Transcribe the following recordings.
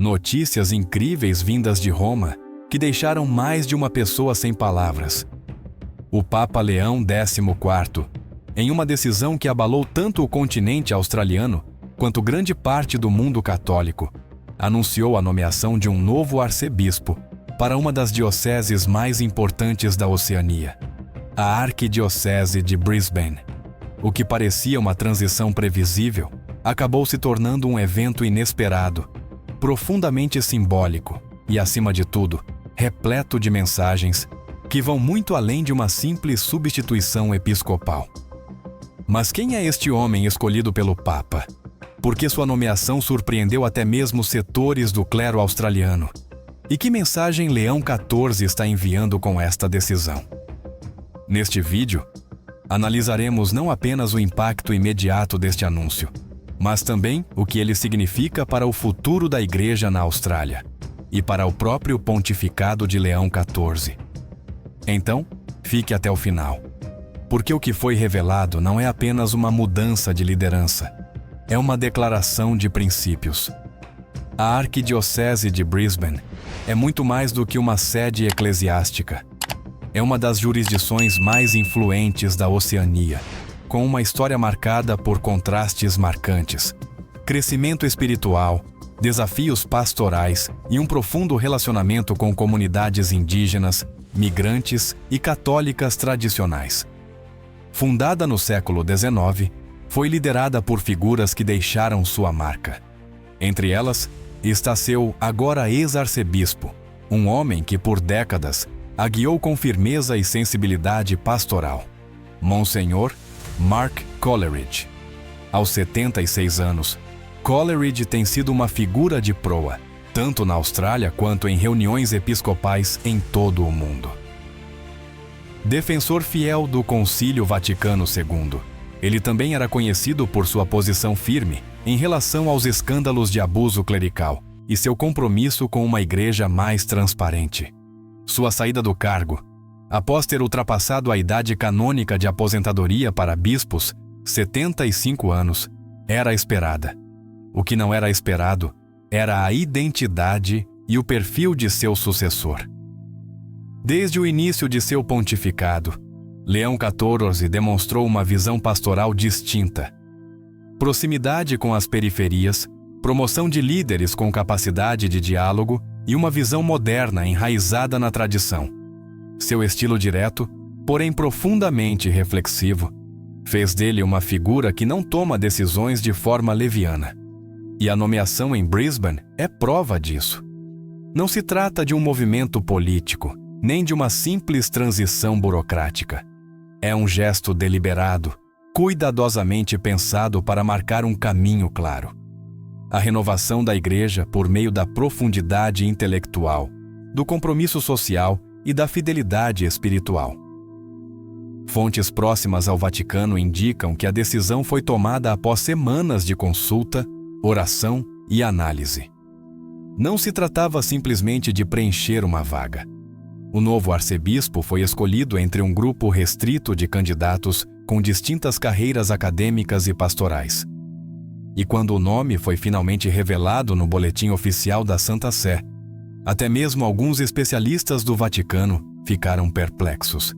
Notícias incríveis vindas de Roma que deixaram mais de uma pessoa sem palavras. O Papa Leão XIV, em uma decisão que abalou tanto o continente australiano quanto grande parte do mundo católico, anunciou a nomeação de um novo arcebispo para uma das dioceses mais importantes da Oceania, a Arquidiocese de Brisbane. O que parecia uma transição previsível acabou se tornando um evento inesperado, profundamente simbólico e, acima de tudo, repleto de mensagens que vão muito além de uma simples substituição episcopal. Mas quem é este homem escolhido pelo Papa? Por que sua nomeação surpreendeu até mesmo setores do clero australiano? E que mensagem Leão XIV está enviando com esta decisão? Neste vídeo, analisaremos não apenas o impacto imediato deste anúncio, mas também o que ele significa para o futuro da Igreja na Austrália e para o próprio pontificado de Leão XIV. Então, fique até o final, porque o que foi revelado não é apenas uma mudança de liderança, é uma declaração de princípios. A Arquidiocese de Brisbane é muito mais do que uma sede eclesiástica. É uma das jurisdições mais influentes da Oceania, com uma história marcada por contrastes marcantes, crescimento espiritual, desafios pastorais e um profundo relacionamento com comunidades indígenas, migrantes e católicas tradicionais. Fundada no século XIX, foi liderada por figuras que deixaram sua marca. Entre elas, está seu agora ex-arcebispo, um homem que por décadas a guiou com firmeza e sensibilidade pastoral, Monsenhor Mark Coleridge. Aos 76 anos, Coleridge tem sido uma figura de proa, tanto na Austrália quanto em reuniões episcopais em todo o mundo. Defensor fiel do Concílio Vaticano II, ele também era conhecido por sua posição firme em relação aos escândalos de abuso clerical e seu compromisso com uma igreja mais transparente. Sua saída do cargo, após ter ultrapassado a idade canônica de aposentadoria para bispos, 75 anos, era esperada. O que não era esperado era a identidade e o perfil de seu sucessor. Desde o início de seu pontificado, Leão XIV demonstrou uma visão pastoral distinta. Proximidade com as periferias, promoção de líderes com capacidade de diálogo e uma visão moderna enraizada na tradição. Seu estilo direto, porém profundamente reflexivo, fez dele uma figura que não toma decisões de forma leviana. E a nomeação em Brisbane é prova disso. Não se trata de um movimento político, nem de uma simples transição burocrática. É um gesto deliberado, cuidadosamente pensado para marcar um caminho claro. A renovação da Igreja por meio da profundidade intelectual, do compromisso social e da fidelidade espiritual. Fontes próximas ao Vaticano indicam que a decisão foi tomada após semanas de consulta, oração e análise. Não se tratava simplesmente de preencher uma vaga. O novo arcebispo foi escolhido entre um grupo restrito de candidatos com distintas carreiras acadêmicas e pastorais. E quando o nome foi finalmente revelado no boletim oficial da Santa Sé, até mesmo alguns especialistas do Vaticano ficaram perplexos.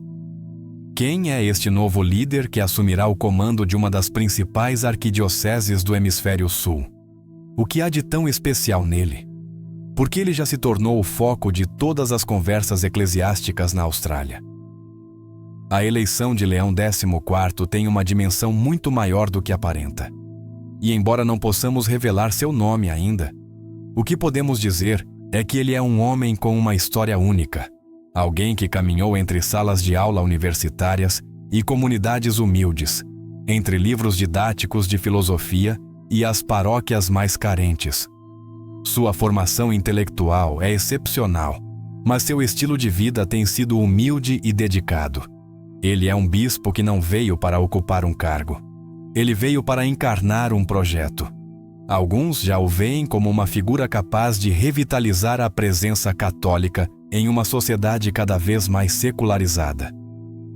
Quem é este novo líder que assumirá o comando de uma das principais arquidioceses do Hemisfério Sul? O que há de tão especial nele? Por que ele já se tornou o foco de todas as conversas eclesiásticas na Austrália? A eleição de Leão XIV tem uma dimensão muito maior do que aparenta. E embora não possamos revelar seu nome ainda, o que podemos dizer é que ele é um homem com uma história única, alguém que caminhou entre salas de aula universitárias e comunidades humildes, entre livros didáticos de filosofia e as paróquias mais carentes. Sua formação intelectual é excepcional, mas seu estilo de vida tem sido humilde e dedicado. Ele é um bispo que não veio para ocupar um cargo. Ele veio para encarnar um projeto. Alguns já o veem como uma figura capaz de revitalizar a presença católica em uma sociedade cada vez mais secularizada.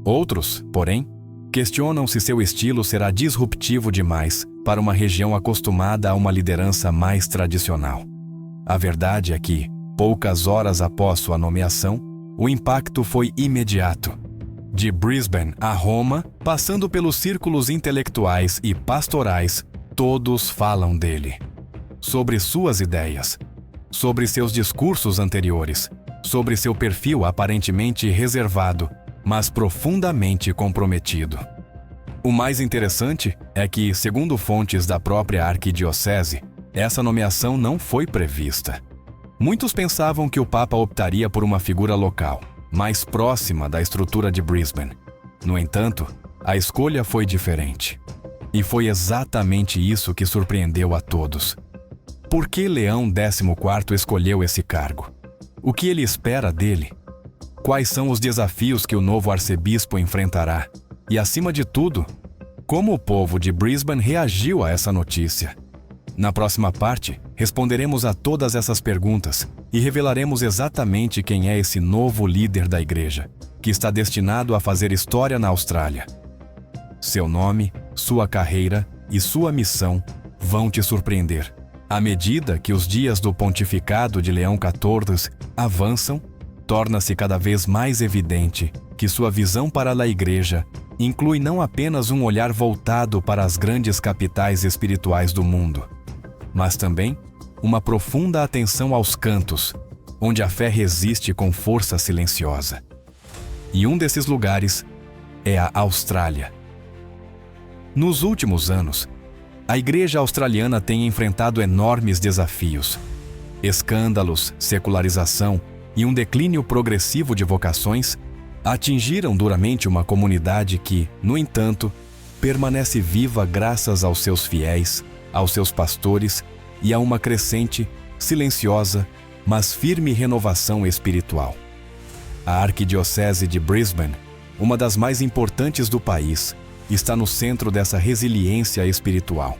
Outros, porém, questionam se seu estilo será disruptivo demais para uma região acostumada a uma liderança mais tradicional. A verdade é que, poucas horas após sua nomeação, o impacto foi imediato. De Brisbane a Roma, passando pelos círculos intelectuais e pastorais, todos falam dele. Sobre suas ideias, sobre seus discursos anteriores, sobre seu perfil aparentemente reservado, mas profundamente comprometido. O mais interessante é que, segundo fontes da própria arquidiocese, essa nomeação não foi prevista. Muitos pensavam que o Papa optaria por uma figura local, mais próxima da estrutura de Brisbane. No entanto, a escolha foi diferente. E foi exatamente isso que surpreendeu a todos. Por que Leão XIV escolheu esse cargo? O que ele espera dele? Quais são os desafios que o novo arcebispo enfrentará? E, acima de tudo, como o povo de Brisbane reagiu a essa notícia? Na próxima parte, responderemos a todas essas perguntas e revelaremos exatamente quem é esse novo líder da igreja, que está destinado a fazer história na Austrália. Seu nome, sua carreira e sua missão vão te surpreender. À medida que os dias do pontificado de Leão XIV avançam, torna-se cada vez mais evidente que sua visão para a igreja inclui não apenas um olhar voltado para as grandes capitais espirituais do mundo, mas também uma profunda atenção aos cantos, onde a fé resiste com força silenciosa. E um desses lugares é a Austrália. Nos últimos anos, a igreja australiana tem enfrentado enormes desafios. Escândalos, secularização e um declínio progressivo de vocações atingiram duramente uma comunidade que, no entanto, permanece viva graças aos seus fiéis, aos seus pastores e a uma crescente, silenciosa, mas firme renovação espiritual. A Arquidiocese de Brisbane, uma das mais importantes do país, está no centro dessa resiliência espiritual.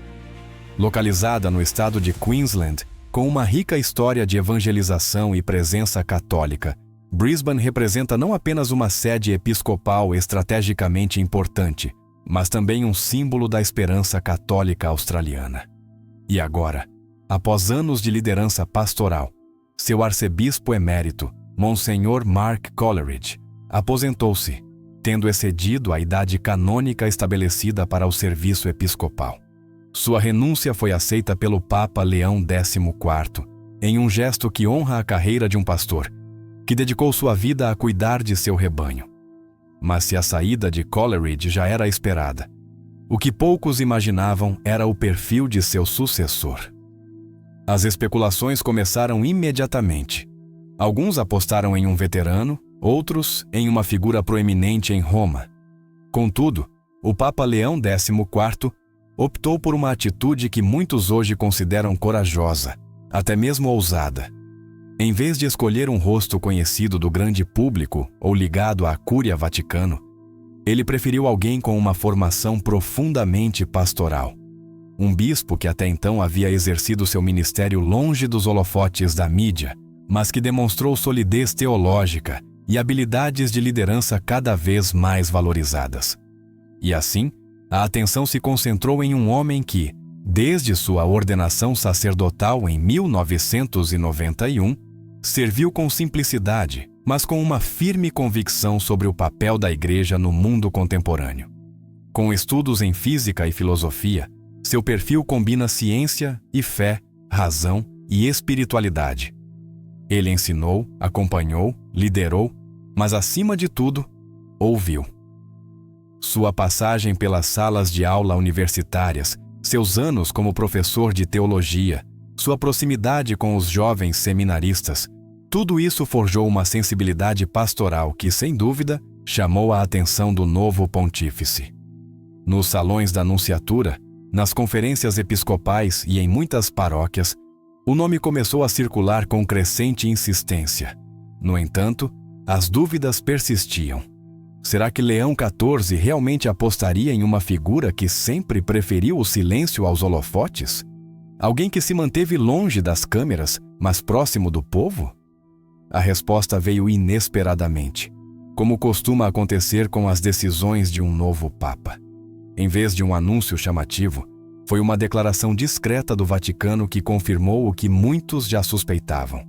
Localizada no estado de Queensland, com uma rica história de evangelização e presença católica, Brisbane representa não apenas uma sede episcopal estrategicamente importante, mas também um símbolo da esperança católica australiana. E agora, após anos de liderança pastoral, seu arcebispo emérito, Monsenhor Mark Coleridge, aposentou-se, tendo excedido a idade canônica estabelecida para o serviço episcopal. Sua renúncia foi aceita pelo Papa Leão XIV, em um gesto que honra a carreira de um pastor, que dedicou sua vida a cuidar de seu rebanho. Mas se a saída de Coleridge já era esperada, o que poucos imaginavam era o perfil de seu sucessor. As especulações começaram imediatamente. Alguns apostaram em um veterano, outros em uma figura proeminente em Roma. Contudo, o Papa Leão XIV optou por uma atitude que muitos hoje consideram corajosa, até mesmo ousada. Em vez de escolher um rosto conhecido do grande público ou ligado à Cúria Vaticano, ele preferiu alguém com uma formação profundamente pastoral. Um bispo que até então havia exercido seu ministério longe dos holofotes da mídia, mas que demonstrou solidez teológica e habilidades de liderança cada vez mais valorizadas. E assim, a atenção se concentrou em um homem que, desde sua ordenação sacerdotal em 1991, serviu com simplicidade, mas com uma firme convicção sobre o papel da igreja no mundo contemporâneo. Com estudos em física e filosofia, seu perfil combina ciência e fé, razão e espiritualidade. Ele ensinou, acompanhou, liderou, mas acima de tudo, ouviu. Sua passagem pelas salas de aula universitárias, seus anos como professor de teologia, sua proximidade com os jovens seminaristas, tudo isso forjou uma sensibilidade pastoral que, sem dúvida, chamou a atenção do novo pontífice. Nos salões da nunciatura, nas conferências episcopais e em muitas paróquias, o nome começou a circular com crescente insistência. No entanto, as dúvidas persistiam. Será que Leão XIV realmente apostaria em uma figura que sempre preferiu o silêncio aos holofotes? Alguém que se manteve longe das câmeras, mas próximo do povo? A resposta veio inesperadamente, como costuma acontecer com as decisões de um novo Papa. Em vez de um anúncio chamativo, Foi uma declaração discreta do Vaticano que confirmou o que muitos já suspeitavam.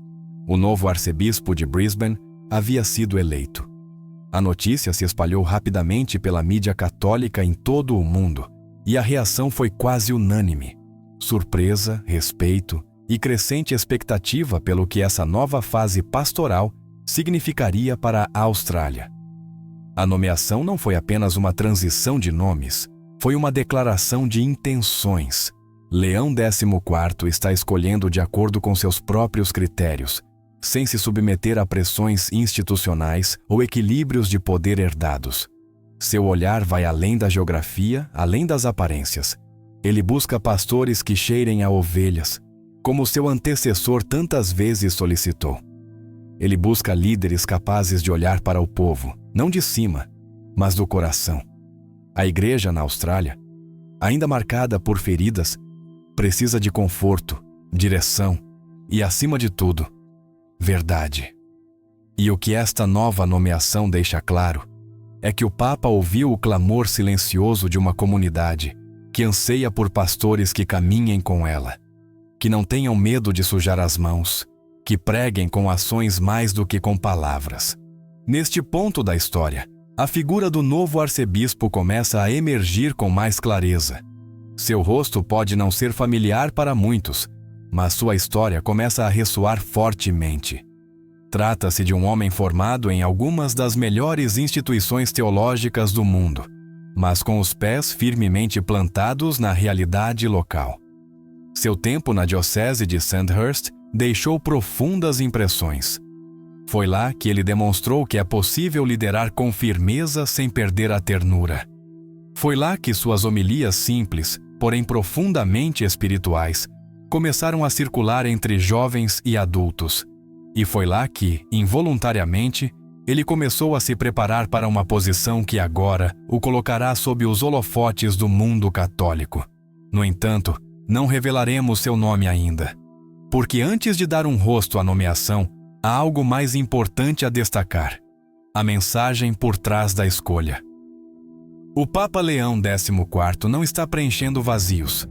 O novo arcebispo de Brisbane havia sido eleito. A notícia se espalhou rapidamente pela mídia católica em todo o mundo, e a reação foi quase unânime. Surpresa, respeito e crescente expectativa pelo que essa nova fase pastoral significaria para a Austrália. A nomeação não foi apenas uma transição de nomes, foi uma declaração de intenções. Leão XIV está escolhendo de acordo com seus próprios critérios, sem se submeter a pressões institucionais ou equilíbrios de poder herdados. Seu olhar vai além da geografia, além das aparências. Ele busca pastores que cheirem a ovelhas, como seu antecessor tantas vezes solicitou. Ele busca líderes capazes de olhar para o povo, não de cima, mas do coração. A igreja na Austrália, ainda marcada por feridas, precisa de conforto, direção e, acima de tudo, verdade. E o que esta nova nomeação deixa claro é que o Papa ouviu o clamor silencioso de uma comunidade que anseia por pastores que caminhem com ela, que não tenham medo de sujar as mãos, que preguem com ações mais do que com palavras. Neste ponto da história, a figura do novo arcebispo começa a emergir com mais clareza. Seu rosto pode não ser familiar para muitos, mas sua história começa a ressoar fortemente. Trata-se de um homem formado em algumas das melhores instituições teológicas do mundo, mas com os pés firmemente plantados na realidade local. Seu tempo na diocese de Sandhurst deixou profundas impressões. Foi lá que ele demonstrou que é possível liderar com firmeza sem perder a ternura. Foi lá que suas homilias simples, porém profundamente espirituais, começaram a circular entre jovens e adultos. E foi lá que, involuntariamente, ele começou a se preparar para uma posição que agora o colocará sob os holofotes do mundo católico. No entanto, não revelaremos seu nome ainda, porque antes de dar um rosto à nomeação, há algo mais importante a destacar: a mensagem por trás da escolha. O Papa Leão XIV não está preenchendo vazios.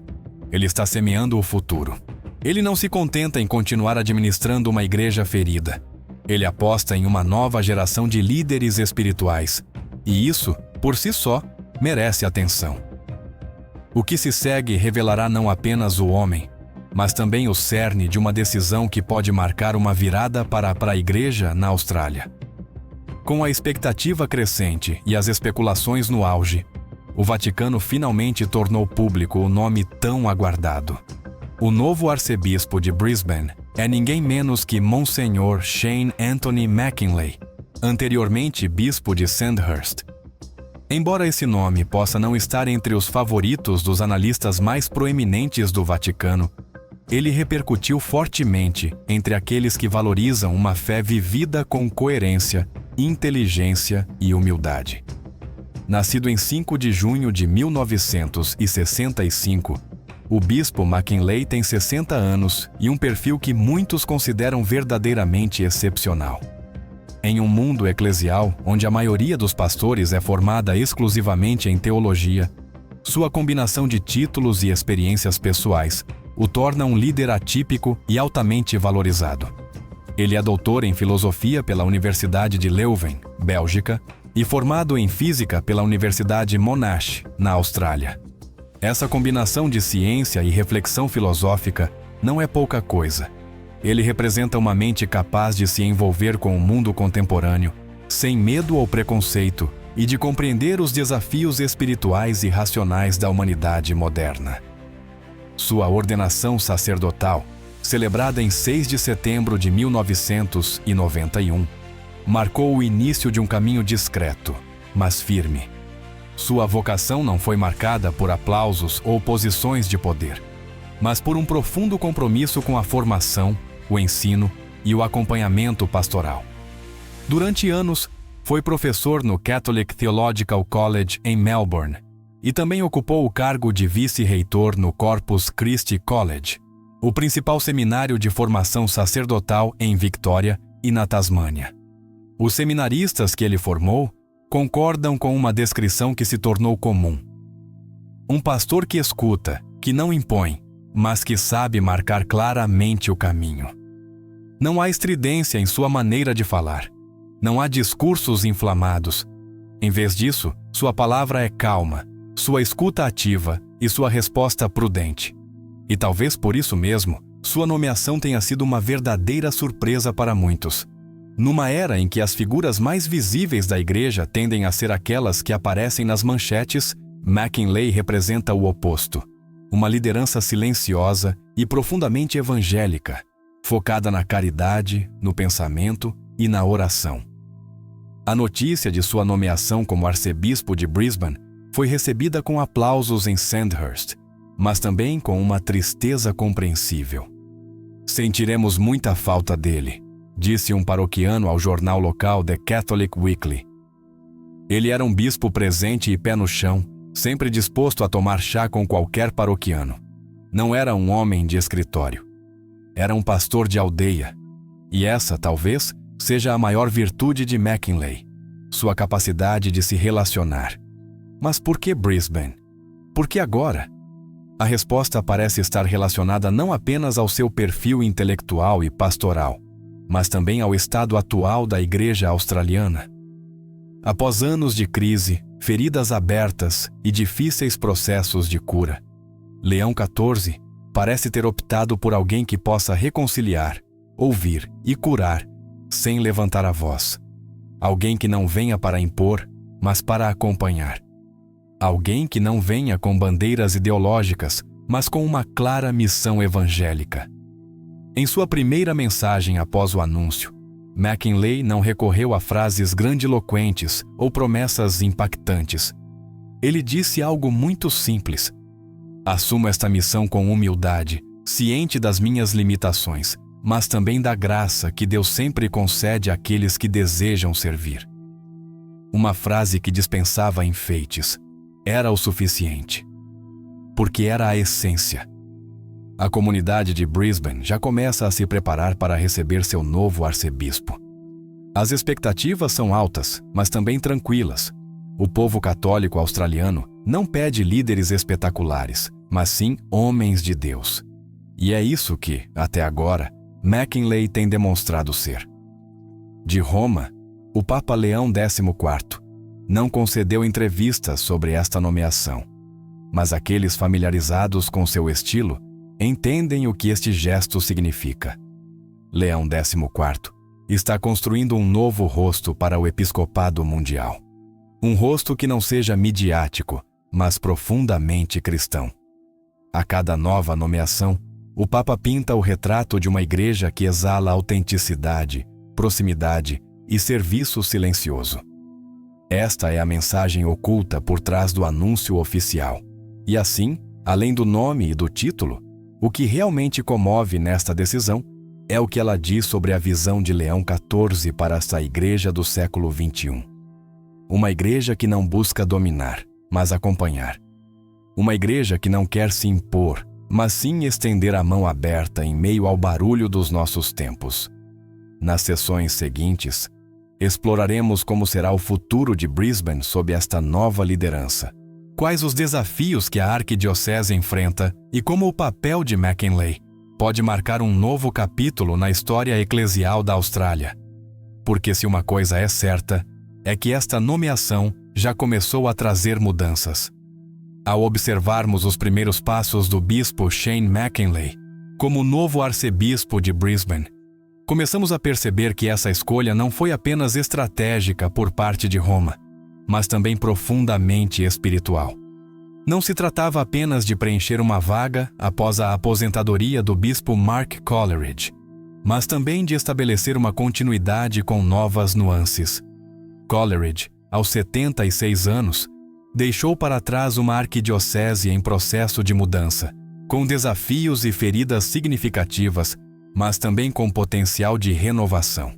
Ele está semeando o futuro. Ele não se contenta em continuar administrando uma igreja ferida. Ele aposta em uma nova geração de líderes espirituais. E isso, por si só, merece atenção. O que se segue revelará não apenas o homem, mas também o cerne de uma decisão que pode marcar uma virada para a igreja na Austrália. Com a expectativa crescente e as especulações no auge, o Vaticano finalmente tornou público o nome tão aguardado. O novo arcebispo de Brisbane é ninguém menos que Monsenhor Shane Anthony McKinlay, anteriormente bispo de Sandhurst. Embora esse nome possa não estar entre os favoritos dos analistas mais proeminentes do Vaticano, ele repercutiu fortemente entre aqueles que valorizam uma fé vivida com coerência, inteligência e humildade. Nascido em 5 de junho de 1965, o bispo McKinlay tem 60 anos e um perfil que muitos consideram verdadeiramente excepcional. Em um mundo eclesial onde a maioria dos pastores é formada exclusivamente em teologia, sua combinação de títulos e experiências pessoais o torna um líder atípico e altamente valorizado. Ele é doutor em filosofia pela Universidade de Leuven, Bélgica, e formado em física pela Universidade Monash, na Austrália. Essa combinação de ciência e reflexão filosófica não é pouca coisa. Ele representa uma mente capaz de se envolver com o mundo contemporâneo, sem medo ou preconceito, e de compreender os desafios espirituais e racionais da humanidade moderna. Sua ordenação sacerdotal, celebrada em 6 de setembro de 1991, marcou o início de um caminho discreto, mas firme. Sua vocação não foi marcada por aplausos ou posições de poder, mas por um profundo compromisso com a formação, o ensino e o acompanhamento pastoral. Durante anos, foi professor no Catholic Theological College em Melbourne e também ocupou o cargo de vice-reitor no Corpus Christi College, o principal seminário de formação sacerdotal em Victoria e na Tasmânia. Os seminaristas que ele formou concordam com uma descrição que se tornou comum. Um pastor que escuta que não impõe, mas que sabe marcar claramente o caminho. Não há estridência em sua maneira de falar. Não há discursos inflamados. Em vez disso, sua palavra é calma, sua escuta ativa e sua resposta prudente. E talvez por isso mesmo, sua nomeação tenha sido uma verdadeira surpresa para muitos. Numa era em que as figuras mais visíveis da igreja tendem a ser aquelas que aparecem nas manchetes, McKinley representa o oposto. Uma liderança silenciosa e profundamente evangélica, focada na caridade, no pensamento e na oração. A notícia de sua nomeação como arcebispo de Brisbane foi recebida com aplausos em Sandhurst, mas também com uma tristeza compreensível. "Sentiremos muita falta dele", disse um paroquiano ao jornal local The Catholic Weekly. Ele era um bispo presente e pé no chão, sempre disposto a tomar chá com qualquer paroquiano. Não era um homem de escritório. Era um pastor de aldeia. E essa, talvez, seja a maior virtude de McKinley, sua capacidade de se relacionar. Mas por que Brisbane? Por que agora? A resposta parece estar relacionada não apenas ao seu perfil intelectual e pastoral, mas também ao estado atual da Igreja australiana. Após anos de crise, feridas abertas e difíceis processos de cura, Leão XIV parece ter optado por alguém que possa reconciliar, ouvir e curar, sem levantar a voz. Alguém que não venha para impor, mas para acompanhar. Alguém que não venha com bandeiras ideológicas, mas com uma clara missão evangélica. Em sua primeira mensagem após o anúncio, McKinley não recorreu a frases grandiloquentes ou promessas impactantes. Ele disse algo muito simples: "Assumo esta missão com humildade, ciente das minhas limitações, mas também da graça que Deus sempre concede àqueles que desejam servir." Uma frase que dispensava enfeites. Era o suficiente. Porque era a essência. A comunidade de Brisbane já começa a se preparar para receber seu novo arcebispo. As expectativas são altas, mas também tranquilas. O povo católico australiano não pede líderes espetaculares, mas sim homens de Deus. E é isso que, até agora, McKinley tem demonstrado ser. De Roma, o Papa Leão XIV não concedeu entrevistas sobre esta nomeação, mas aqueles familiarizados com seu estilo entendem o que este gesto significa. Leão XIV está construindo um novo rosto para o episcopado mundial. Um rosto que não seja midiático, mas profundamente cristão. A cada nova nomeação, o Papa pinta o retrato de uma igreja que exala autenticidade, proximidade e serviço silencioso. Esta é a mensagem oculta por trás do anúncio oficial. E assim, além do nome e do título, o que realmente comove nesta decisão é o que ela diz sobre a visão de Leão XIV para esta igreja do século XXI. Uma igreja que não busca dominar, mas acompanhar. Uma igreja que não quer se impor, mas sim estender a mão aberta em meio ao barulho dos nossos tempos. Nas sessões seguintes, exploraremos como será o futuro de Brisbane sob esta nova liderança. Quais os desafios que a arquidiocese enfrenta e como o papel de McKinley pode marcar um novo capítulo na história eclesial da Austrália. Porque se uma coisa é certa, é que esta nomeação já começou a trazer mudanças. Ao observarmos os primeiros passos do bispo Shane McKinley como novo arcebispo de Brisbane, começamos a perceber que essa escolha não foi apenas estratégica por parte de Roma, mas também profundamente espiritual. Não se tratava apenas de preencher uma vaga após a aposentadoria do bispo Mark Coleridge, mas também de estabelecer uma continuidade com novas nuances. Coleridge, aos 76 anos, deixou para trás uma arquidiocese em processo de mudança, com desafios e feridas significativas, mas também com potencial de renovação.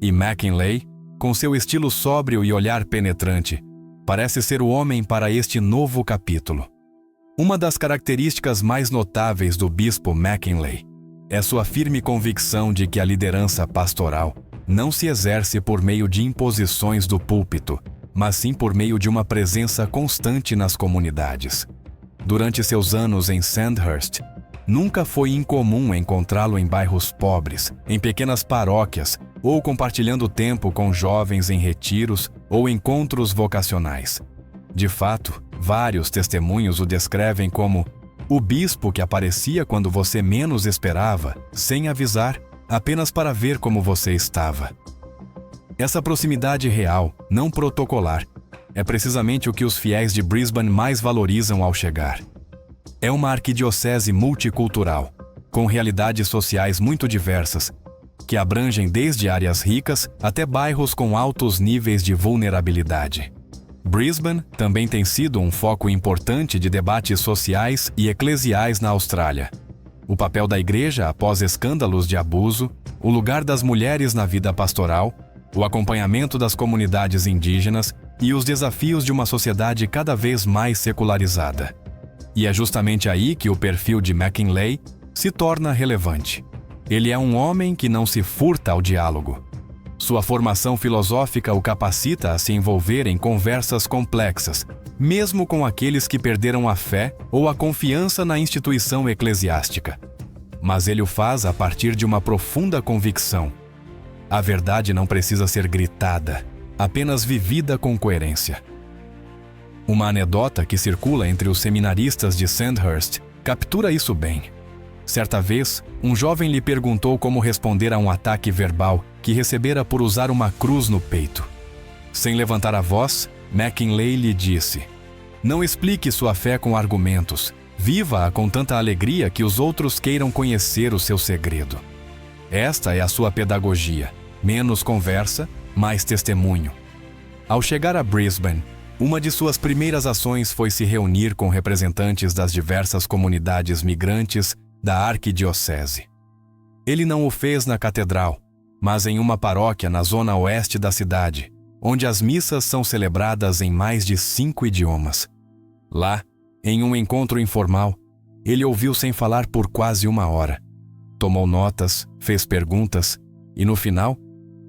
E McKinley, com seu estilo sóbrio e olhar penetrante, parece ser o homem para este novo capítulo. Uma das características mais notáveis do bispo McKinley é sua firme convicção de que a liderança pastoral não se exerce por meio de imposições do púlpito, mas sim por meio de uma presença constante nas comunidades. durante seus anos em Sandhurst, nunca foi incomum encontrá-lo em bairros pobres, em pequenas paróquias ou compartilhando tempo com jovens em retiros ou encontros vocacionais. De fato, vários testemunhos o descrevem como o bispo que aparecia quando você menos esperava, sem avisar, apenas para ver como você estava. Essa proximidade real, não protocolar, é precisamente o que os fiéis de Brisbane mais valorizam ao chegar. É uma arquidiocese multicultural, com realidades sociais muito diversas, que abrangem desde áreas ricas até bairros com altos níveis de vulnerabilidade. Brisbane também tem sido um foco importante de debates sociais e eclesiais na Austrália. O papel da igreja após escândalos de abuso, o lugar das mulheres na vida pastoral, o acompanhamento das comunidades indígenas e os desafios de uma sociedade cada vez mais secularizada. E é justamente aí que o perfil de McKinlay se torna relevante. Ele é um homem que não se furta ao diálogo. Sua formação filosófica o capacita a se envolver em conversas complexas, mesmo com aqueles que perderam a fé ou a confiança na instituição eclesiástica. Mas ele o faz a partir de uma profunda convicção. A verdade não precisa ser gritada, apenas vivida com coerência. Uma anedota que circula entre os seminaristas de Sandhurst captura isso bem. Certa vez, um jovem lhe perguntou como responder a um ataque verbal que recebera por usar uma cruz no peito. Sem levantar a voz, McKinlay lhe disse: "Não explique sua fé com argumentos. Viva-a com tanta alegria que os outros queiram conhecer o seu segredo." Esta é a sua pedagogia. Menos conversa, mais testemunho. Ao chegar a Brisbane, uma de suas primeiras ações foi se reunir com representantes das diversas comunidades migrantes da arquidiocese. Ele não o fez na catedral, mas em uma paróquia na zona oeste da cidade, onde as missas são celebradas em mais de 5 idiomas. Lá, em um encontro informal, ele ouviu sem falar por quase 1 hora. Tomou notas, fez perguntas e, no final,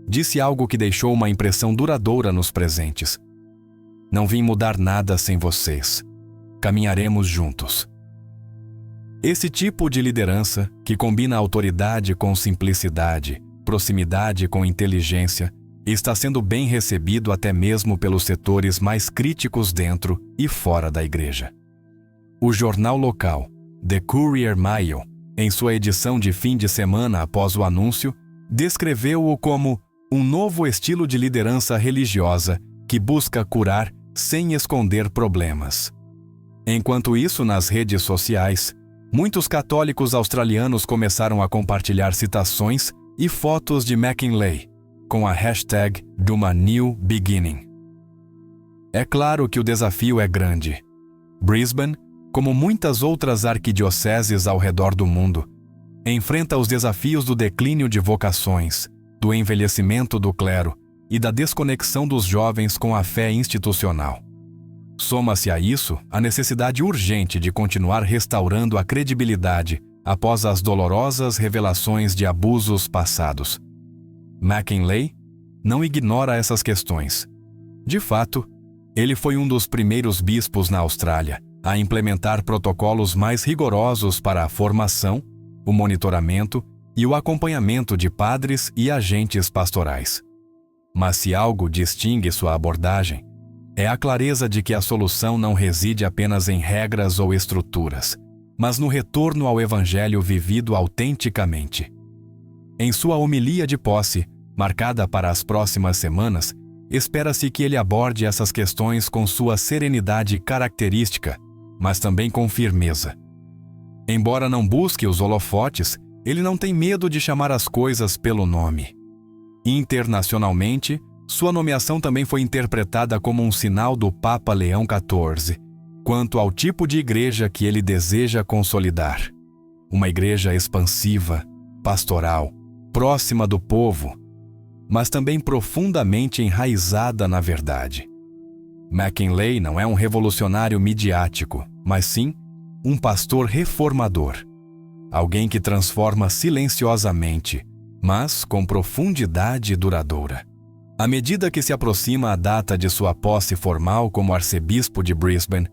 disse algo que deixou uma impressão duradoura nos presentes. "Não vim mudar nada sem vocês. Caminharemos juntos." Esse tipo de liderança, que combina autoridade com simplicidade, proximidade com inteligência, está sendo bem recebido até mesmo pelos setores mais críticos dentro e fora da igreja. O jornal local, The Courier Mail, em sua edição de fim de semana após o anúncio, descreveu-o como um novo estilo de liderança religiosa que busca curar sem esconder problemas. Enquanto isso, nas redes sociais, muitos católicos australianos começaram a compartilhar citações e fotos de McKinlay, com a hashtag de uma New Beginning. É claro que o desafio é grande. Brisbane, como muitas outras arquidioceses ao redor do mundo, enfrenta os desafios do declínio de vocações, do envelhecimento do clero e da desconexão dos jovens com a fé institucional. Soma-se a isso a necessidade urgente de continuar restaurando a credibilidade após as dolorosas revelações de abusos passados. McKinlay não ignora essas questões. De fato, ele foi um dos primeiros bispos na Austrália a implementar protocolos mais rigorosos para a formação, o monitoramento e o acompanhamento de padres e agentes pastorais. Mas se algo distingue sua abordagem, é a clareza de que a solução não reside apenas em regras ou estruturas, mas no retorno ao evangelho vivido autenticamente. Em sua homilia de posse, marcada para as próximas semanas, espera-se que ele aborde essas questões com sua serenidade característica, mas também com firmeza. Embora não busque os holofotes, ele não tem medo de chamar as coisas pelo nome. Internacionalmente, sua nomeação também foi interpretada como um sinal do Papa Leão XIV, quanto ao tipo de igreja que ele deseja consolidar. Uma igreja expansiva, pastoral, próxima do povo, mas também profundamente enraizada na verdade. McKinlay não é um revolucionário midiático, mas sim um pastor reformador. Alguém que transforma silenciosamente, mas com profundidade duradoura. À medida que se aproxima a data de sua posse formal como arcebispo de Brisbane,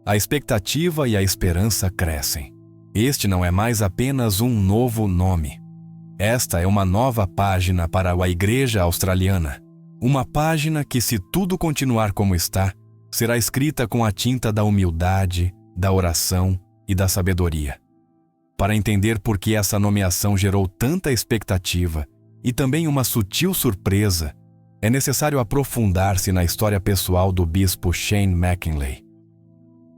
A expectativa e a esperança crescem. Este não é mais apenas um novo nome. Esta é uma nova página para a Igreja Australiana. Uma página que, se tudo continuar como está, será escrita com a tinta da humildade, da oração e da sabedoria. Para entender por que essa nomeação gerou tanta expectativa e também uma sutil surpresa, é necessário aprofundar-se na história pessoal do bispo Shane McKinley.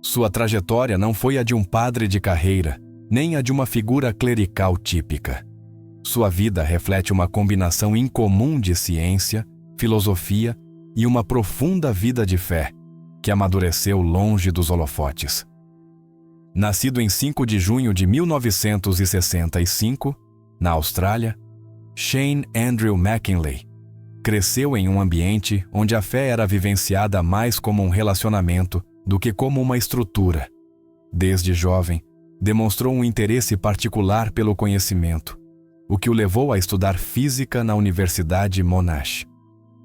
Sua trajetória não foi a de um padre de carreira, nem a de uma figura clerical típica. Sua vida reflete uma combinação incomum de ciência, filosofia e uma profunda vida de fé, que amadureceu longe dos holofotes. Nascido em 5 de junho de 1965, na Austrália, Shane Andrew McKinley cresceu em um ambiente onde a fé era vivenciada mais como um relacionamento do que como uma estrutura. Desde jovem, demonstrou um interesse particular pelo conhecimento, o que o levou a estudar física na Universidade Monash.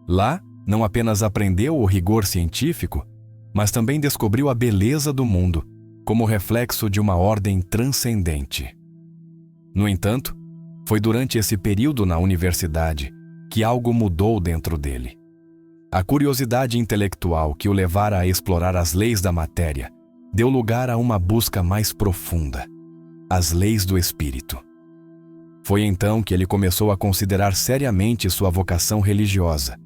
Lá, não apenas aprendeu o rigor científico, mas também descobriu a beleza do mundo como reflexo de uma ordem transcendente. No entanto, foi durante esse período na universidade que algo mudou dentro dele. A curiosidade intelectual que o levara a explorar as leis da matéria deu lugar a uma busca mais profunda, as leis do espírito. Foi então que ele começou a considerar seriamente sua vocação religiosa,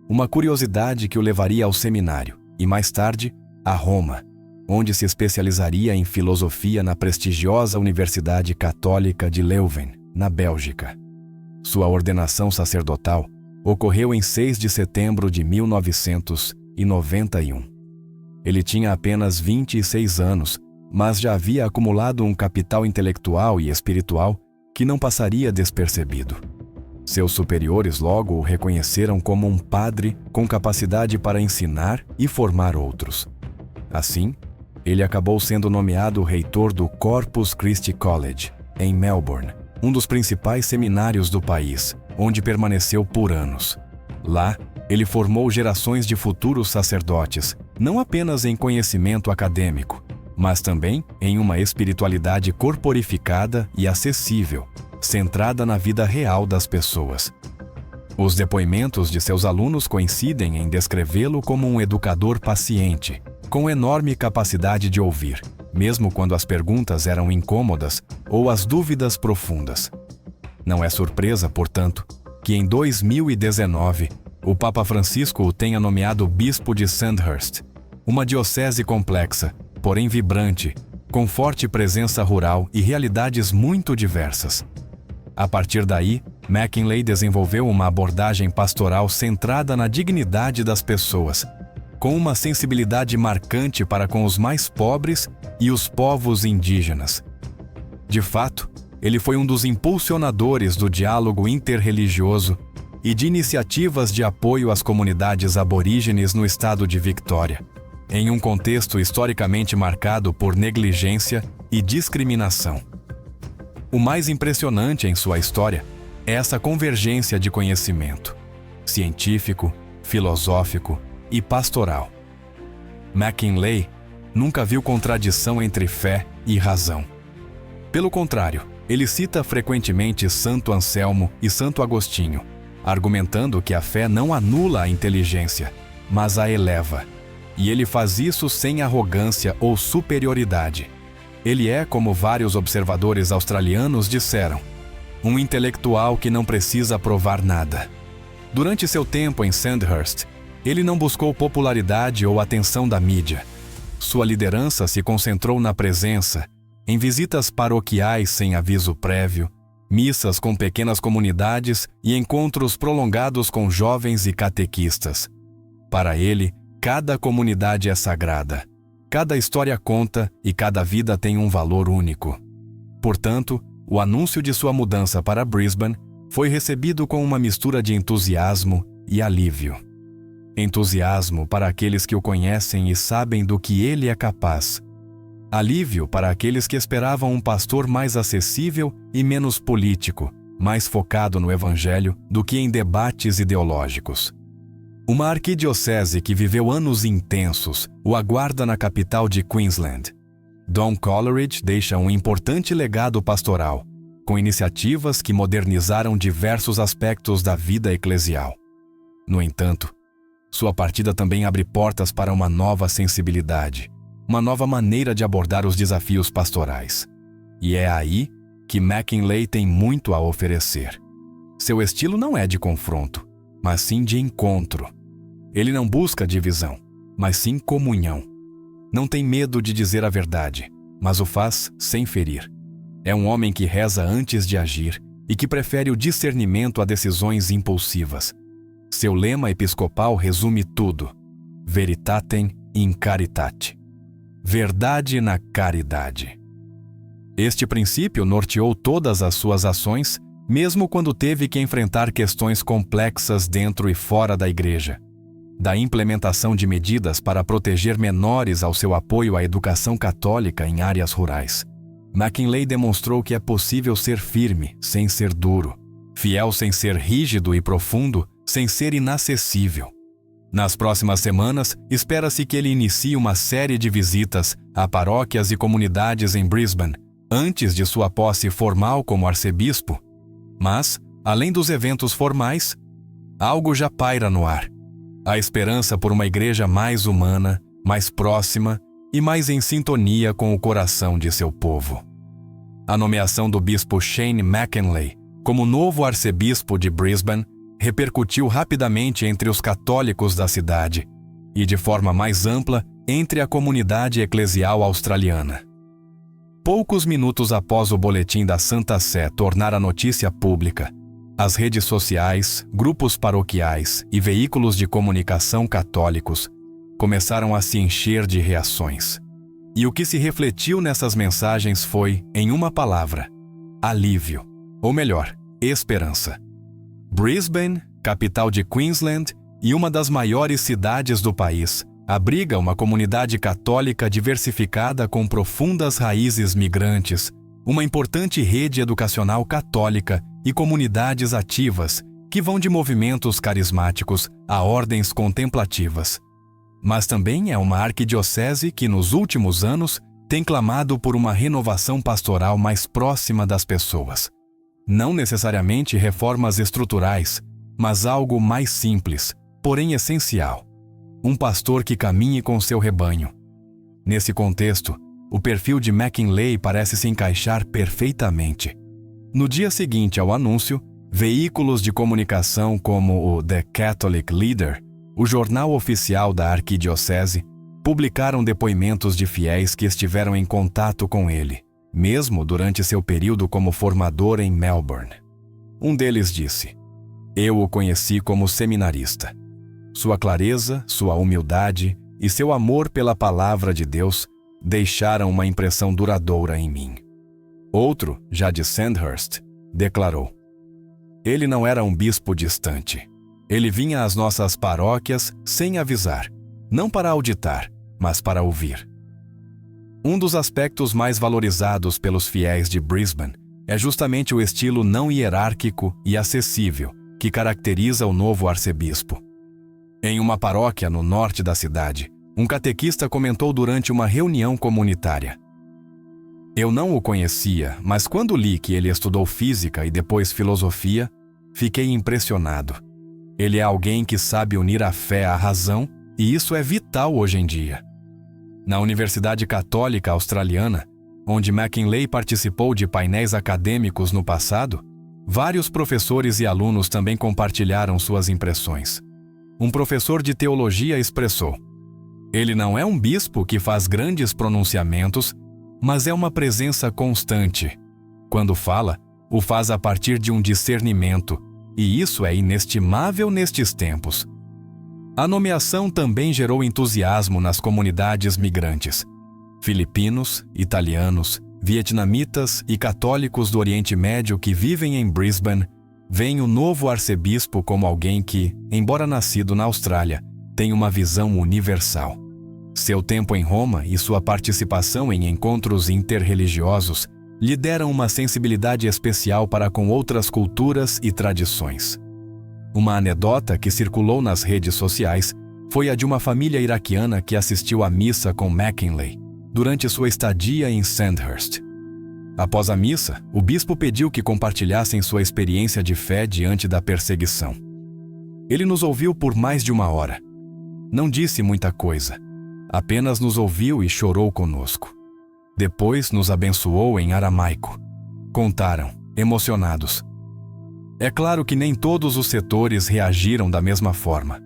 uma curiosidade que o levaria ao seminário e, mais tarde, a Roma, onde se especializaria em filosofia na prestigiosa Universidade Católica de Leuven, na Bélgica. Sua ordenação sacerdotal ocorreu em 6 de setembro de 1991. Ele tinha apenas 26 anos, mas já havia acumulado um capital intelectual e espiritual que não passaria despercebido. Seus superiores logo o reconheceram como um padre com capacidade para ensinar e formar outros. Assim, ele acabou sendo nomeado reitor do Corpus Christi College, em Melbourne, um dos principais seminários do país, onde permaneceu por anos. Lá, ele formou gerações de futuros sacerdotes, não apenas em conhecimento acadêmico, mas também em uma espiritualidade corporificada e acessível, centrada na vida real das pessoas. Os depoimentos de seus alunos coincidem em descrevê-lo como um educador paciente, com enorme capacidade de ouvir, mesmo quando as perguntas eram incômodas ou as dúvidas profundas. Não é surpresa, portanto, que em 2019 o Papa Francisco o tenha nomeado bispo de Sandhurst, uma diocese complexa, porém vibrante, com forte presença rural e realidades muito diversas. A partir daí, McKinley desenvolveu uma abordagem pastoral centrada na dignidade das pessoas, com uma sensibilidade marcante para com os mais pobres e os povos indígenas. De fato, ele foi um dos impulsionadores do diálogo interreligioso e de iniciativas de apoio às comunidades aborígenes no estado de Victoria, em um contexto historicamente marcado por negligência e discriminação. O mais impressionante em sua história é essa convergência de conhecimento científico, filosófico e pastoral. McKinley nunca viu contradição entre fé e razão. Pelo contrário, ele cita frequentemente Santo Anselmo e Santo Agostinho, argumentando que a fé não anula a inteligência, mas a eleva. E ele faz isso sem arrogância ou superioridade. Ele é, como vários observadores australianos disseram, um intelectual que não precisa provar nada. Durante seu tempo em Sandhurst, ele não buscou popularidade ou atenção da mídia. Sua liderança se concentrou na presença, em visitas paroquiais sem aviso prévio, missas com pequenas comunidades e encontros prolongados com jovens e catequistas. Para ele, cada comunidade é sagrada. Cada história conta e cada vida tem um valor único. Portanto, o anúncio de sua mudança para Brisbane foi recebido com uma mistura de entusiasmo e alívio. Entusiasmo para aqueles que o conhecem e sabem do que ele é capaz. Alívio para aqueles que esperavam um pastor mais acessível e menos político, mais focado no evangelho do que em debates ideológicos. Uma arquidiocese que viveu anos intensos o aguarda na capital de Queensland. Dom Coleridge deixa um importante legado pastoral, com iniciativas que modernizaram diversos aspectos da vida eclesial. No entanto, sua partida também abre portas para uma nova sensibilidade, uma nova maneira de abordar os desafios pastorais. E é aí que McKinley tem muito a oferecer. Seu estilo não é de confronto, mas sim de encontro. Ele não busca divisão, mas sim comunhão. Não tem medo de dizer a verdade, mas o faz sem ferir. É um homem que reza antes de agir e que prefere o discernimento a decisões impulsivas. Seu lema episcopal resume tudo: Veritatem in caritate. Verdade na caridade. Este princípio norteou todas as suas ações, mesmo quando teve que enfrentar questões complexas dentro e fora da igreja. Da implementação de medidas para proteger menores ao seu apoio à educação católica em áreas rurais. McKinley demonstrou que é possível ser firme sem ser duro, fiel sem ser rígido e profundo sem ser inacessível. Nas próximas semanas, espera-se que ele inicie uma série de visitas a paróquias e comunidades em Brisbane, antes de sua posse formal como arcebispo. Mas, além dos eventos formais, algo já paira no ar. A esperança por uma igreja mais humana, mais próxima e mais em sintonia com o coração de seu povo. A nomeação do bispo Shane McKinley como novo arcebispo de Brisbane repercutiu rapidamente entre os católicos da cidade e, de forma mais ampla, entre a comunidade eclesial australiana. Poucos minutos após o boletim da Santa Sé tornar a notícia pública, as redes sociais, grupos paroquiais e veículos de comunicação católicos começaram a se encher de reações. E o que se refletiu nessas mensagens foi, em uma palavra, alívio, ou melhor, esperança. Brisbane, capital de Queensland e uma das maiores cidades do país, abriga uma comunidade católica diversificada com profundas raízes migrantes, uma importante rede educacional católica e comunidades ativas que vão de movimentos carismáticos a ordens contemplativas. Mas também é uma arquidiocese que, nos últimos anos, tem clamado por uma renovação pastoral mais próxima das pessoas. Não necessariamente reformas estruturais, mas algo mais simples, porém essencial. Um pastor que caminhe com seu rebanho. Nesse contexto, o perfil de McKinley parece se encaixar perfeitamente. No dia seguinte ao anúncio, veículos de comunicação como o The Catholic Leader, o jornal oficial da arquidiocese, publicaram depoimentos de fiéis que estiveram em contato com ele, mesmo durante seu período como formador em Melbourne. Um deles disse: "Eu o conheci como seminarista. Sua clareza, sua humildade e seu amor pela palavra de Deus deixaram uma impressão duradoura em mim." Outro, já de Sandhurst, declarou: "Ele não era um bispo distante. Ele vinha às nossas paróquias sem avisar, não para auditar, mas para ouvir." Um dos aspectos mais valorizados pelos fiéis de Brisbane é justamente o estilo não hierárquico e acessível que caracteriza o novo arcebispo. Em uma paróquia no norte da cidade, um catequista comentou durante uma reunião comunitária: "Eu não o conhecia, mas quando li que ele estudou física e depois filosofia, fiquei impressionado. Ele é alguém que sabe unir a fé à razão, e isso é vital hoje em dia." Na Universidade Católica Australiana, onde McKinley participou de painéis acadêmicos no passado, vários professores e alunos também compartilharam suas impressões. Um professor de teologia expressou: "Ele não é um bispo que faz grandes pronunciamentos, mas é uma presença constante. Quando fala, o faz a partir de um discernimento, e isso é inestimável nestes tempos." A nomeação também gerou entusiasmo nas comunidades migrantes. Filipinos, italianos, vietnamitas e católicos do Oriente Médio que vivem em Brisbane veem o novo arcebispo como alguém que, embora nascido na Austrália, tem uma visão universal. Seu tempo em Roma e sua participação em encontros interreligiosos lhe deram uma sensibilidade especial para com outras culturas e tradições. Uma anedota que circulou nas redes sociais foi a de uma família iraquiana que assistiu à missa com McKinley durante sua estadia em Sandhurst. Após a missa, o bispo pediu que compartilhassem sua experiência de fé diante da perseguição. Ele nos ouviu por mais de 1 hora. Não disse muita coisa, apenas nos ouviu e chorou conosco. Depois nos abençoou em aramaico. Contaram, emocionados. É claro que nem todos os setores reagiram da mesma forma.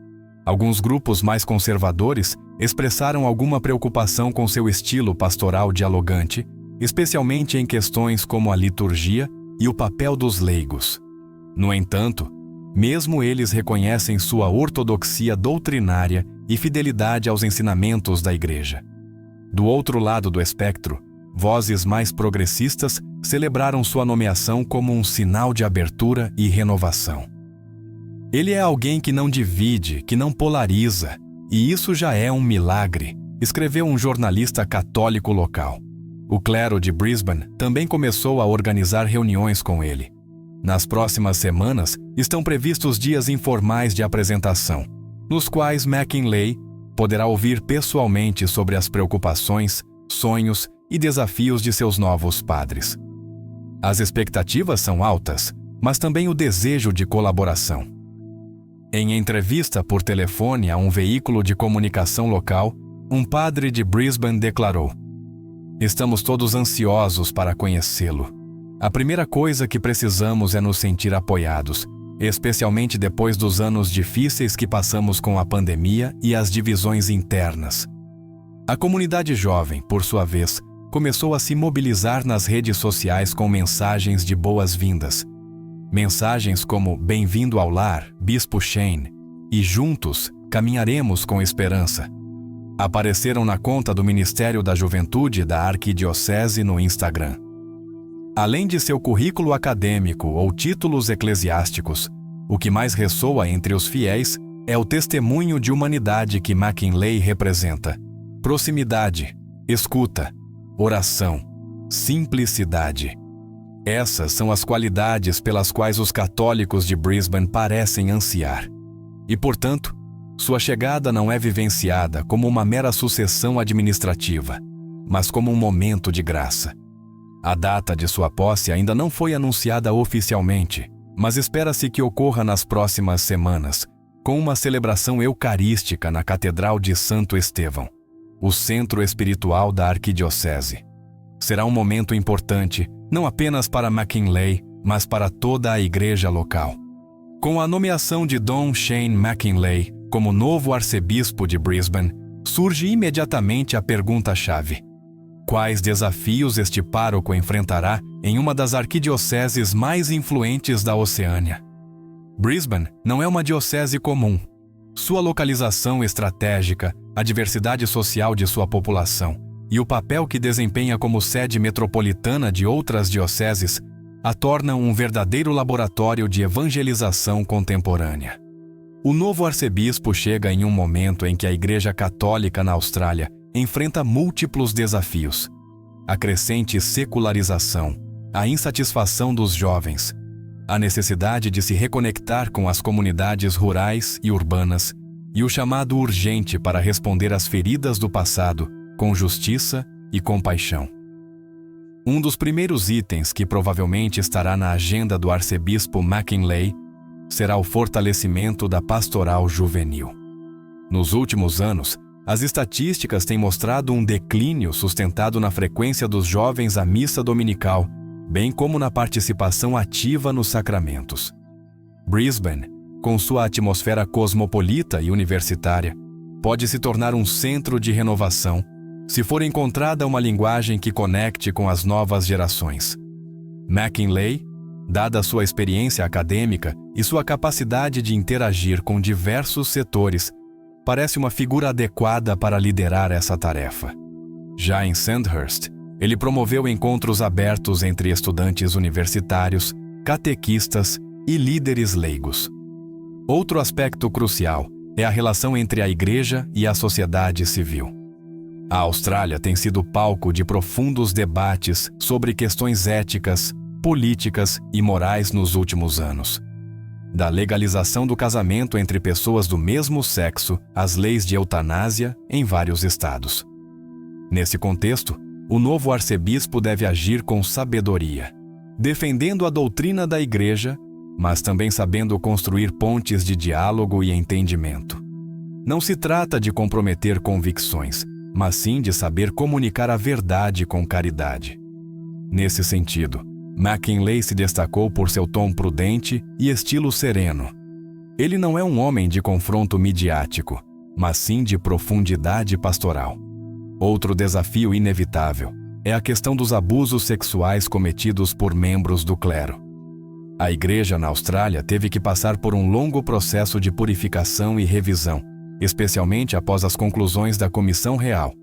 Alguns grupos mais conservadores expressaram alguma preocupação com seu estilo pastoral dialogante, especialmente em questões como a liturgia e o papel dos leigos. No entanto, mesmo eles reconhecem sua ortodoxia doutrinária e fidelidade aos ensinamentos da Igreja. Do outro lado do espectro, vozes mais progressistas celebraram sua nomeação como um sinal de abertura e renovação. Ele é alguém que não divide, que não polariza, e isso já é um milagre, escreveu um jornalista católico local. O clero de Brisbane também começou a organizar reuniões com ele. Nas próximas semanas, estão previstos dias informais de apresentação, nos quais McKinley poderá ouvir pessoalmente sobre as preocupações, sonhos e desafios de seus novos padres. As expectativas são altas, mas também o desejo de colaboração. Em entrevista por telefone a um veículo de comunicação local, um padre de Brisbane declarou: "Estamos todos ansiosos para conhecê-lo. A primeira coisa que precisamos é nos sentir apoiados, especialmente depois dos anos difíceis que passamos com a pandemia e as divisões internas." A comunidade jovem, por sua vez, começou a se mobilizar nas redes sociais com mensagens de boas-vindas. Mensagens como "Bem-vindo ao lar, Bispo Shane" e "Juntos, caminharemos com esperança" apareceram na conta do Ministério da Juventude da Arquidiocese no Instagram. Além de seu currículo acadêmico ou títulos eclesiásticos, o que mais ressoa entre os fiéis é o testemunho de humanidade que McKinley representa: proximidade, escuta, oração, simplicidade. Essas são as qualidades pelas quais os católicos de Brisbane parecem ansiar. E, portanto, sua chegada não é vivenciada como uma mera sucessão administrativa, mas como um momento de graça. A data de sua posse ainda não foi anunciada oficialmente, mas espera-se que ocorra nas próximas semanas, com uma celebração eucarística na Catedral de Santo Estevão, o centro espiritual da arquidiocese. Será um momento importante, não apenas para McKinley, mas para toda a igreja local. Com a nomeação de Dom Shane McKinley como novo arcebispo de Brisbane, surge imediatamente a pergunta-chave: quais desafios este pároco enfrentará em uma das arquidioceses mais influentes da Oceânia? Brisbane não é uma diocese comum. Sua localização estratégica, a diversidade social de sua população e o papel que desempenha como sede metropolitana de outras dioceses a tornam um verdadeiro laboratório de evangelização contemporânea. O novo arcebispo chega em um momento em que a Igreja Católica na Austrália enfrenta múltiplos desafios: a crescente secularização, a insatisfação dos jovens, a necessidade de se reconectar com as comunidades rurais e urbanas e o chamado urgente para responder às feridas do passado com justiça e compaixão. Um dos primeiros itens que provavelmente estará na agenda do arcebispo McKinley será o fortalecimento da pastoral juvenil. Nos últimos anos, as estatísticas têm mostrado um declínio sustentado na frequência dos jovens à missa dominical, bem como na participação ativa nos sacramentos. Brisbane, com sua atmosfera cosmopolita e universitária, pode se tornar um centro de renovação se for encontrada uma linguagem que conecte com as novas gerações. McKinley, dada sua experiência acadêmica e sua capacidade de interagir com diversos setores, parece uma figura adequada para liderar essa tarefa. Já em Sandhurst, ele promoveu encontros abertos entre estudantes universitários, catequistas e líderes leigos. Outro aspecto crucial é a relação entre a Igreja e a sociedade civil. A Austrália tem sido palco de profundos debates sobre questões éticas, políticas e morais nos últimos anos. da legalização do casamento entre pessoas do mesmo sexo às leis de eutanásia em vários estados. Nesse contexto, o novo arcebispo deve agir com sabedoria, defendendo a doutrina da Igreja, mas também sabendo construir pontes de diálogo e entendimento. Não se trata de comprometer convicções, mas sim de saber comunicar a verdade com caridade. Nesse sentido, McKinley se destacou por seu tom prudente e estilo sereno. Ele não é um homem de confronto midiático, mas sim de profundidade pastoral. Outro desafio inevitável é a questão dos abusos sexuais cometidos por membros do clero. A Igreja na Austrália teve que passar por um longo processo de purificação e revisão, especialmente após as conclusões da Comissão Real.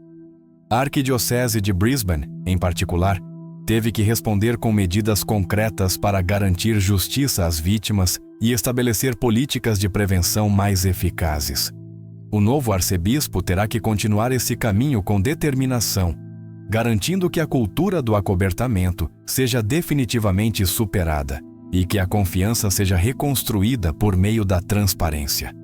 A Arquidiocese de Brisbane, em particular, teve que responder com medidas concretas para garantir justiça às vítimas e estabelecer políticas de prevenção mais eficazes. O novo arcebispo terá que continuar esse caminho com determinação, garantindo que a cultura do acobertamento seja definitivamente superada e que a confiança seja reconstruída por meio da transparência.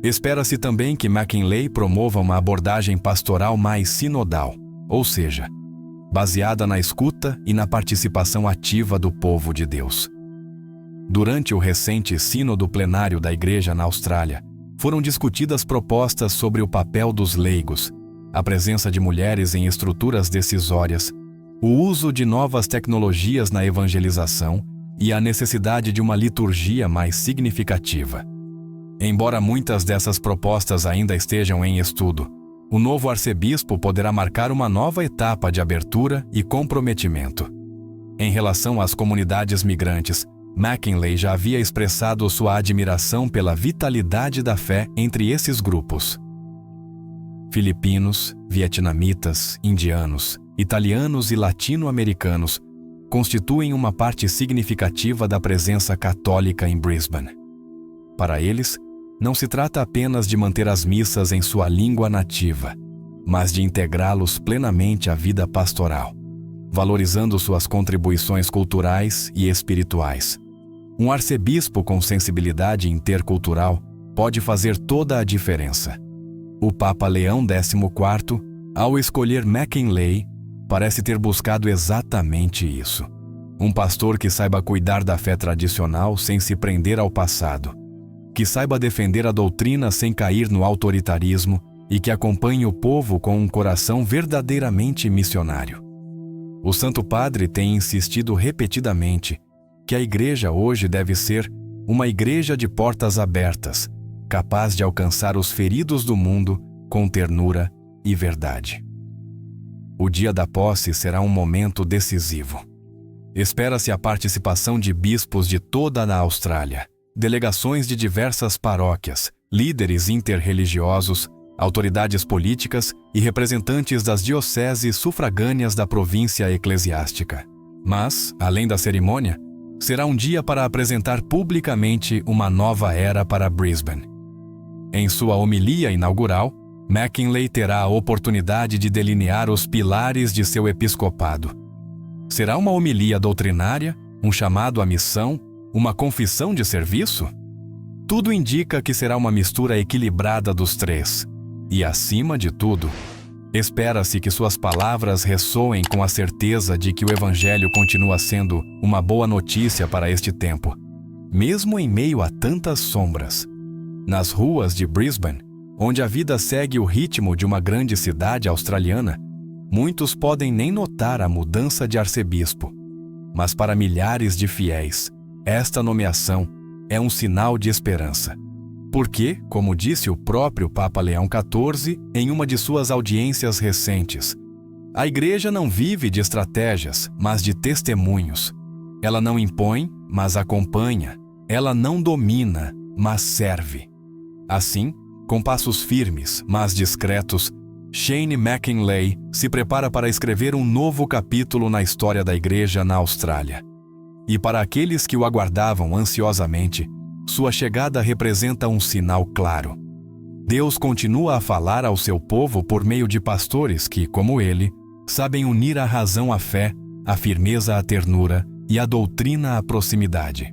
Espera-se também que McKinley promova uma abordagem pastoral mais sinodal, ou seja, baseada na escuta e na participação ativa do povo de Deus. Durante o recente sínodo plenário da Igreja na Austrália, foram discutidas propostas sobre o papel dos leigos, a presença de mulheres em estruturas decisórias, o uso de novas tecnologias na evangelização e a necessidade de uma liturgia mais significativa. Embora muitas dessas propostas ainda estejam em estudo, o novo arcebispo poderá marcar uma nova etapa de abertura e comprometimento. Em relação às comunidades migrantes, McKinley já havia expressado sua admiração pela vitalidade da fé entre esses grupos. Filipinos, vietnamitas, indianos, italianos e latino-americanos constituem uma parte significativa da presença católica em Brisbane. Para eles, não se trata apenas de manter as missas em sua língua nativa, mas de integrá-los plenamente à vida pastoral, valorizando suas contribuições culturais e espirituais. Um arcebispo com sensibilidade intercultural pode fazer toda a diferença. O Papa Leão XIV, ao escolher McKinley, parece ter buscado exatamente isso. Um pastor que saiba cuidar da fé tradicional sem se prender ao passado, que saiba defender a doutrina sem cair no autoritarismo e que acompanhe o povo com um coração verdadeiramente missionário. O Santo Padre tem insistido repetidamente que a Igreja hoje deve ser uma igreja de portas abertas, capaz de alcançar os feridos do mundo com ternura e verdade. O dia da posse será um momento decisivo. Espera-se a participação de bispos de toda a Austrália, delegações de diversas paróquias, líderes interreligiosos, autoridades políticas e representantes das dioceses sufragâneas da província eclesiástica. Mas, além da cerimônia, será um dia para apresentar publicamente uma nova era para Brisbane. Em sua homilia inaugural, McKinley terá a oportunidade de delinear os pilares de seu episcopado. Será uma homilia doutrinária, um chamado à missão, uma confissão de serviço? Tudo indica que será uma mistura equilibrada dos três. E, acima de tudo, espera-se que suas palavras ressoem com a certeza de que o Evangelho continua sendo uma boa notícia para este tempo, mesmo em meio a tantas sombras. Nas ruas de Brisbane, onde a vida segue o ritmo de uma grande cidade australiana, muitos podem nem notar a mudança de arcebispo. Mas para milhares de fiéis, esta nomeação é um sinal de esperança. Porque, como disse o próprio Papa Leão XIV em uma de suas audiências recentes, a Igreja não vive de estratégias, mas de testemunhos. Ela não impõe, mas acompanha. Ela não domina, mas serve. Assim, com passos firmes, mas discretos, Shane McKinley se prepara para escrever um novo capítulo na história da Igreja na Austrália. E para aqueles que o aguardavam ansiosamente, sua chegada representa um sinal claro. Deus continua a falar ao seu povo por meio de pastores que, como ele, sabem unir a razão à fé, a firmeza à ternura e a doutrina à proximidade.